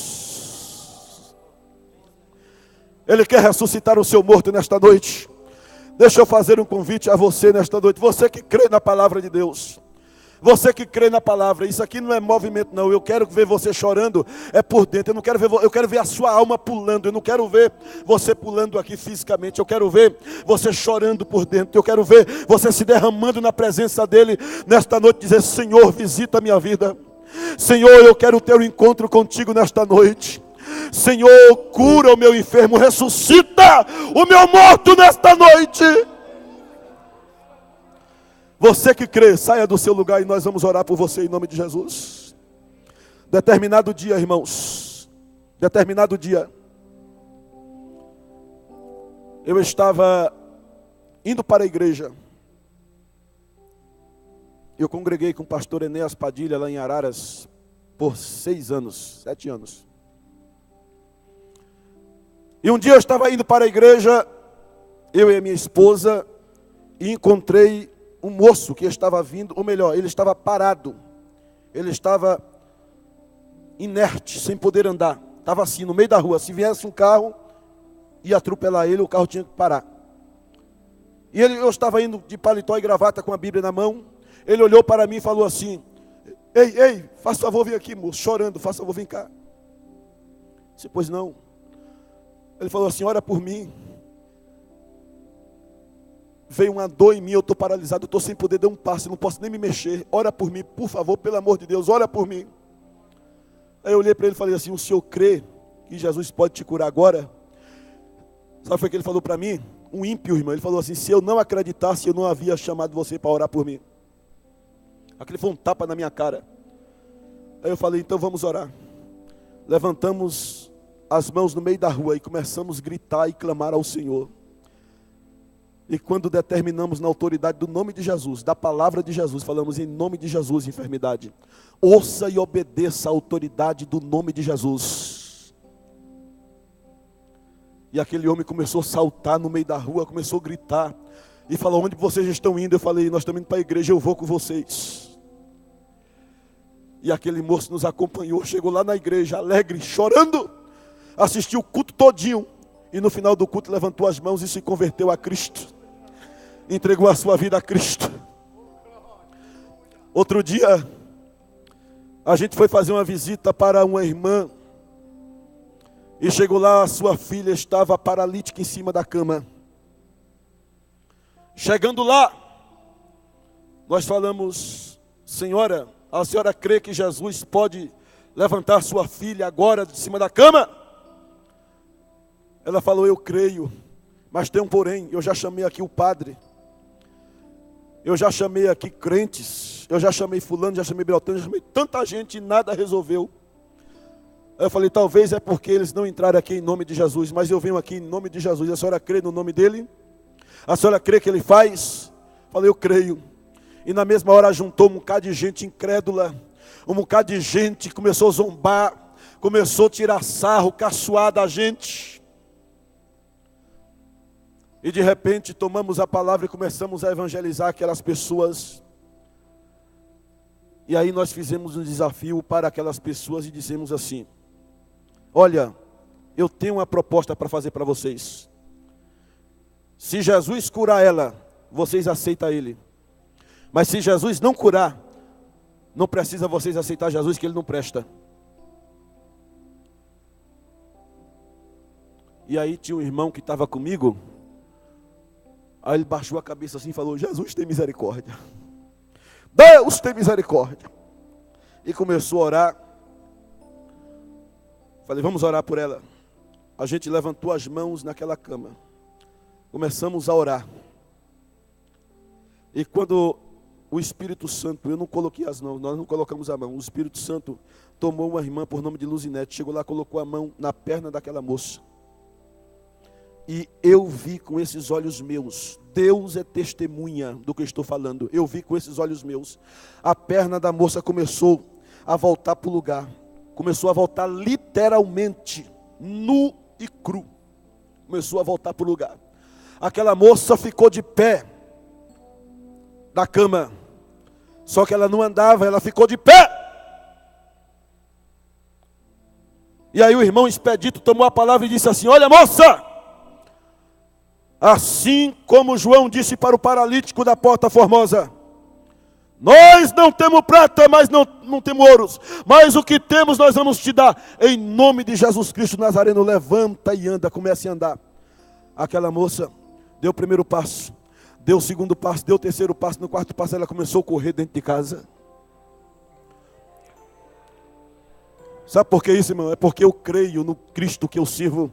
Ele quer ressuscitar o seu morto nesta noite. Deixa eu fazer um convite a você nesta noite. Você que crê na palavra de Deus. Você que crê na palavra. Isso aqui não é movimento não. Eu quero ver você chorando. É por dentro. Eu quero ver a sua alma pulando. Eu não quero ver você pulando aqui fisicamente. Eu quero ver você chorando por dentro. Eu quero ver você se derramando na presença dEle nesta noite. Dizer: Senhor, visita a minha vida. Senhor, eu quero ter um encontro contigo nesta noite. Senhor, cura o meu enfermo, ressuscita o meu morto nesta noite. Você que crê, saia do seu lugar e nós vamos orar por você em nome de Jesus. Determinado dia, irmãos, determinado dia, eu estava indo para a igreja. Eu congreguei com o pastor Enéas Padilha lá em Araras por 7 anos. E um dia eu estava indo para a igreja, eu e a minha esposa, e encontrei um moço que estava vindo, ou melhor, ele estava parado. Ele estava inerte, sem poder andar. Estava assim, no meio da rua. Se viesse um carro, ia atropelar ele, o carro tinha que parar. E eu estava indo de paletó e gravata com a Bíblia na mão. Ele olhou para mim e falou assim: ei, faça favor, vem aqui, moço, chorando, faça favor, vem cá. Eu disse: pois não. Ele falou assim: ora por mim. Veio uma dor em mim, eu estou paralisado, eu estou sem poder dar um passo, não posso nem me mexer. Ora por mim, por favor, pelo amor de Deus, ora por mim. Aí eu olhei para ele e falei assim: o senhor crê que Jesus pode te curar agora? Sabe o que ele falou para mim? Um ímpio, irmão. Ele falou assim: se eu não acreditasse, eu não havia chamado você para orar por mim. Aquele foi um tapa na minha cara. Aí eu falei: então vamos orar. Levantamos as mãos no meio da rua e começamos a gritar e clamar ao Senhor. E quando determinamos na autoridade do nome de Jesus, da palavra de Jesus, falamos: em nome de Jesus, enfermidade, ouça e obedeça a autoridade do nome de Jesus. E aquele homem começou a saltar no meio da rua, começou a gritar e falou: onde vocês estão indo? Eu falei: nós estamos indo para a igreja, eu vou com vocês. E aquele moço nos acompanhou, chegou lá na igreja, alegre, chorando, assistiu o culto todinho, e no final do culto levantou as mãos e se converteu a Cristo, entregou a sua vida a Cristo. Outro dia, a gente foi fazer uma visita para uma irmã, e chegou lá, a sua filha estava paralítica em cima da cama. Chegando lá, nós falamos: senhora, a senhora crê que Jesus pode levantar sua filha agora de cima da cama? Ela falou: eu creio, mas tem um porém. Eu já chamei aqui o padre, eu já chamei aqui crentes, eu já chamei fulano, já chamei Beltrano, já chamei tanta gente e nada resolveu. Aí eu falei: talvez é porque eles não entraram aqui em nome de Jesus, mas eu venho aqui em nome de Jesus. A senhora crê no nome dele? A senhora crê que ele faz? Falei: eu creio. E na mesma hora juntou um bocado de gente incrédula, um bocado de gente começou a zombar, começou a tirar sarro, caçoar da gente. E de repente tomamos a palavra e começamos a evangelizar aquelas pessoas. E aí nós fizemos um desafio para aquelas pessoas e dissemos assim: olha, eu tenho uma proposta para fazer para vocês. Se Jesus curar ela, vocês aceitam ele. Mas se Jesus não curar, não precisa vocês aceitar Jesus, que ele não presta. E aí tinha um irmão que estava comigo. Aí ele baixou a cabeça assim e falou: Jesus tem misericórdia, Deus tem misericórdia. E começou a orar. Falei: vamos orar por ela. A gente levantou as mãos naquela cama. Começamos a orar. E quando o Espírito Santo, eu não coloquei as mãos, nós não colocamos a mão, o Espírito Santo tomou uma irmã por nome de Luzinete, chegou lá, colocou a mão na perna daquela moça. E eu vi com esses olhos meus, Deus é testemunha do que eu estou falando, eu vi com esses olhos meus, a perna da moça começou a voltar para o lugar, começou a voltar literalmente, nu e cru, começou a voltar para o lugar. Aquela moça ficou de pé da cama, só que ela não andava, ela ficou de pé. E aí o irmão Expedito tomou a palavra e disse assim: olha, moça, assim como João disse para o paralítico da Porta Formosa, nós não temos prata, mas não temos ouros, mas o que temos nós vamos te dar, em nome de Jesus Cristo Nazareno. Levanta e anda, comece a andar. Aquela moça deu o primeiro passo, deu o segundo passo, deu o terceiro passo, no quarto passo ela começou a correr dentro de casa. Sabe por que isso, irmão? É porque eu creio no Cristo que eu sirvo.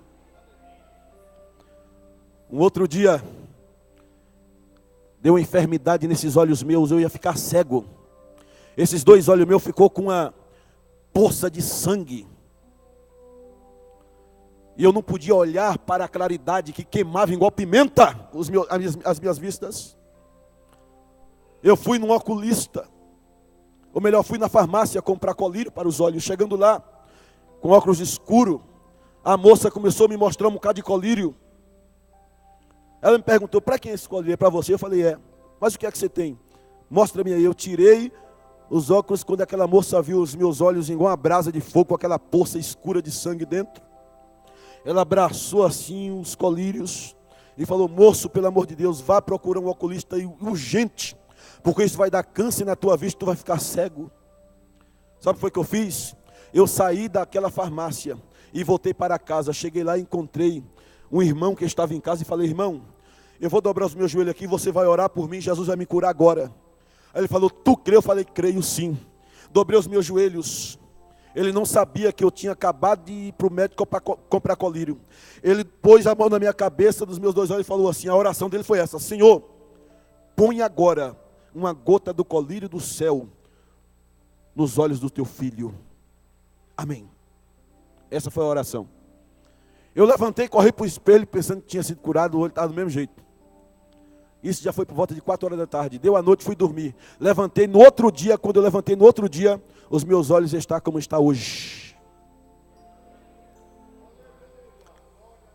Um outro dia, deu uma enfermidade nesses olhos meus, eu ia ficar cego. Esses dois olhos meus ficou com uma poça de sangue. E eu não podia olhar para a claridade que queimava igual pimenta as minhas vistas. Eu fui num oculista, ou melhor, fui na farmácia comprar colírio para os olhos. Chegando lá, com óculos escuro, a moça começou a me mostrar um bocado de colírio. Ela me perguntou: para quem é esse colírio? É para você? Eu falei: é. Mas o que é que você tem? Mostra-me aí. Eu tirei os óculos, quando aquela moça viu os meus olhos igual uma brasa de fogo, com aquela poça escura de sangue dentro. Ela abraçou assim os colírios e falou: moço, pelo amor de Deus, vá procurar um oculista urgente, porque isso vai dar câncer na tua vista, tu vai ficar cego. Sabe o que foi que eu fiz? Eu saí daquela farmácia e voltei para casa. Cheguei lá e encontrei um irmão que estava em casa e falei: irmão, eu vou dobrar os meus joelhos aqui, você vai orar por mim, Jesus vai me curar agora. Aí ele falou: tu crê? Eu falei: creio sim. Dobrei os meus joelhos. Ele não sabia que eu tinha acabado de ir para o médico comprar colírio. Ele pôs a mão na minha cabeça, dos meus dois olhos, e falou assim, a oração dele foi essa: Senhor, põe agora uma gota do colírio do céu nos olhos do teu filho. Amém. Essa foi a oração. Eu levantei, corri para o espelho, pensando que tinha sido curado, o olho estava do mesmo jeito. Isso já foi por volta de 4 horas da tarde. Deu a noite, fui dormir. Levantei no outro dia, quando eu levantei no outro dia, os meus olhos estão como está hoje.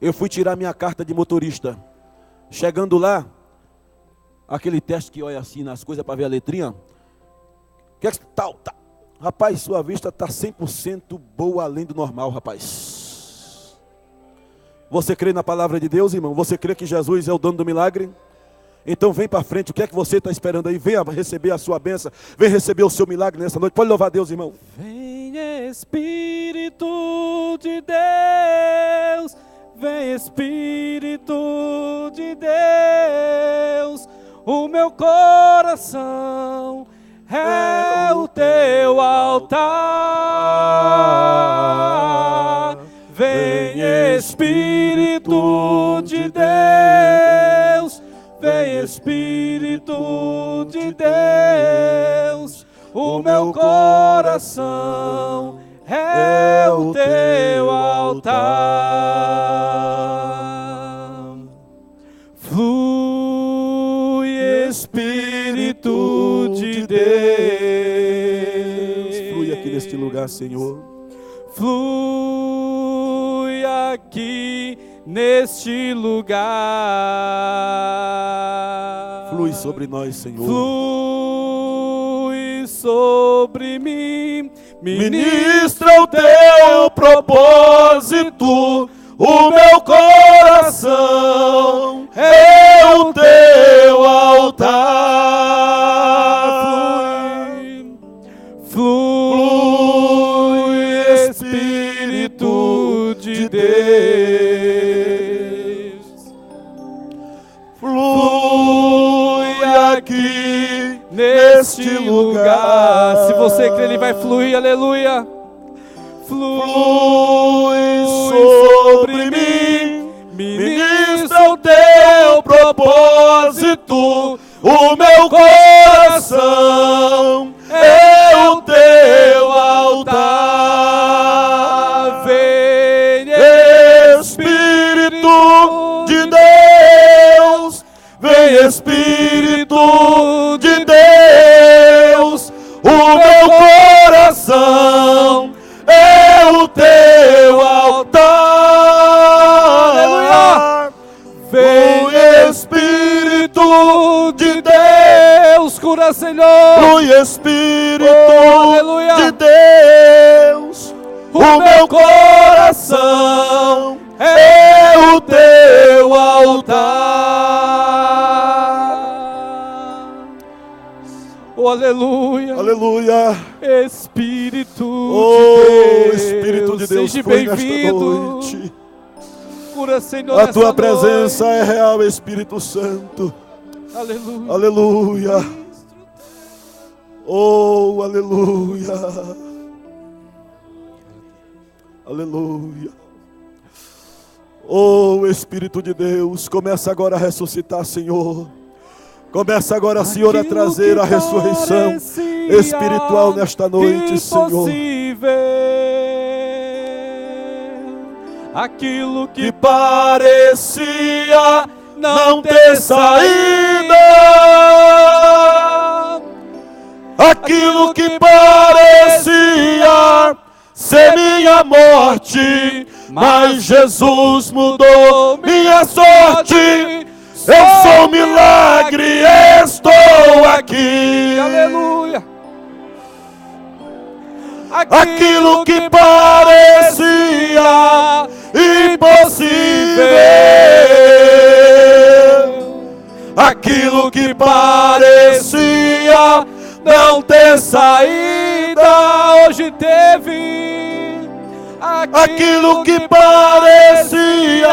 Eu fui tirar minha carta de motorista. Chegando lá, aquele teste que olha assim nas coisas para ver a letrinha. Que é que tal? Tá. Rapaz, sua vista está 100% boa, além do normal, rapaz. Você crê na palavra de Deus, irmão? Você crê que Jesus é o dono do milagre? Então vem para frente, o que é que você está esperando aí? Venha receber a sua bênção, vem receber o seu milagre nessa noite. Pode louvar a Deus, irmão. Vem Espírito de Deus, vem Espírito de Deus, o meu coração é o teu altar. Vem Espírito de Deus, vem Espírito de Deus, o meu coração é o teu altar. Flui Espírito de Deus. Flui aqui neste lugar, Senhor. Flui aqui neste lugar. Flui sobre nós, Senhor. Flui sobre mim. Ministra o teu propósito. O meu coração é o teu altar. Flui Espírito de Deus. Flui aqui Neste lugar. Se você crê, ele vai fluir, aleluia. Flui sobre mim. Ministra o teu propósito, o meu coração é o teu altar. Vem, Espírito de Deus, vem Espírito de Deus, o meu coração é o teu altar. Aleluia. Vem, Espírito de Deus, cura, Senhor. Flui Espírito aleluia. de Deus, o meu coração é o teu altar. Oh, aleluia. Aleluia. Espírito Oh, de Deus. Espírito de Deus, seja foi nesta bem-vindo. noite. Cura, Senhor, A nesta tua presença noite. é real, Espírito Santo. Aleluia. Aleluia. Oh, aleluia. Aleluia. Oh, Espírito de Deus, começa agora a ressuscitar, Senhor. Começa agora, Senhor, a trazer a ressurreição espiritual nesta noite, Senhor. Aquilo que parecia não ter saída, aquilo que parecia ser minha morte, mas Jesus mudou minha sorte. Eu sou um milagre, estou aqui. aleluia. Aquilo que parecia impossível, aquilo que parecia não ter saída, hoje teve. aquilo que parecia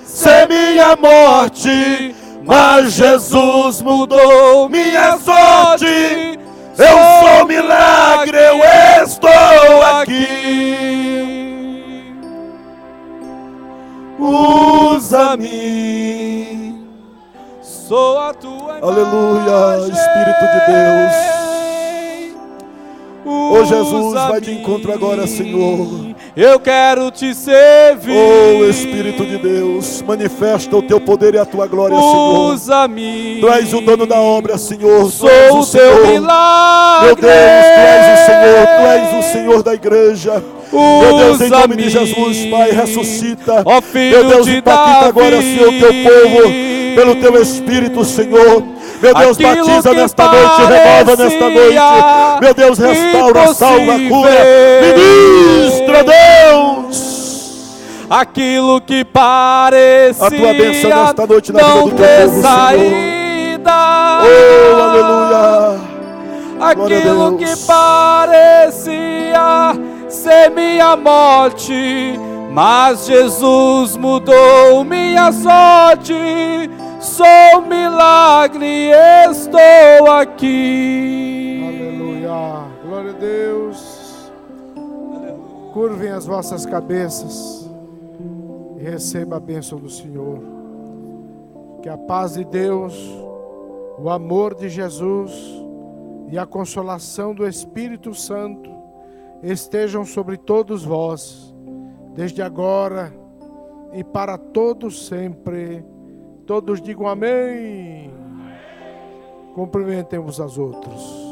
ser minha morte, mas Jesus mudou minha sorte. Eu sou um milagre, eu estou aqui. Usa-me. Sou a tua Aleluia, imagem. Espírito de Deus. Oh, Jesus, Usa-me. vai de encontro agora, Senhor. Eu quero te servir. Oh, Espírito de Deus, manifesta o teu poder e a tua glória, Senhor. Usa-me. Tu és o dono da obra, Senhor. Sou Tu és o o teu Senhor. milagre. Meu Deus, Tu és o Senhor. Tu és o Senhor da igreja. Meu Deus, em nome de Jesus, Pai, ressuscita. Ó Filho Meu Deus, de impacta Davi. agora, Senhor, teu povo, pelo teu Espírito, Senhor. Meu Deus, Aquilo batiza que nesta noite, renova nesta noite. Meu Deus, restaura, salva, cura. Ministra, Deus. Aquilo que parecia A tua bênção nesta noite na vida não do teu ter povo, saída. Oh, aleluia. Aquilo Glória a que Deus. parecia ser minha morte, mas Jesus mudou minha sorte. Sou um milagre, estou aqui. Aleluia. Glória a Deus. Curvem as vossas cabeças e receba a bênção do Senhor. Que a paz de Deus, o amor de Jesus e a consolação do Espírito Santo estejam sobre todos vós, desde agora e para todos sempre. Todos digam amém. Cumprimentem uns aos outros.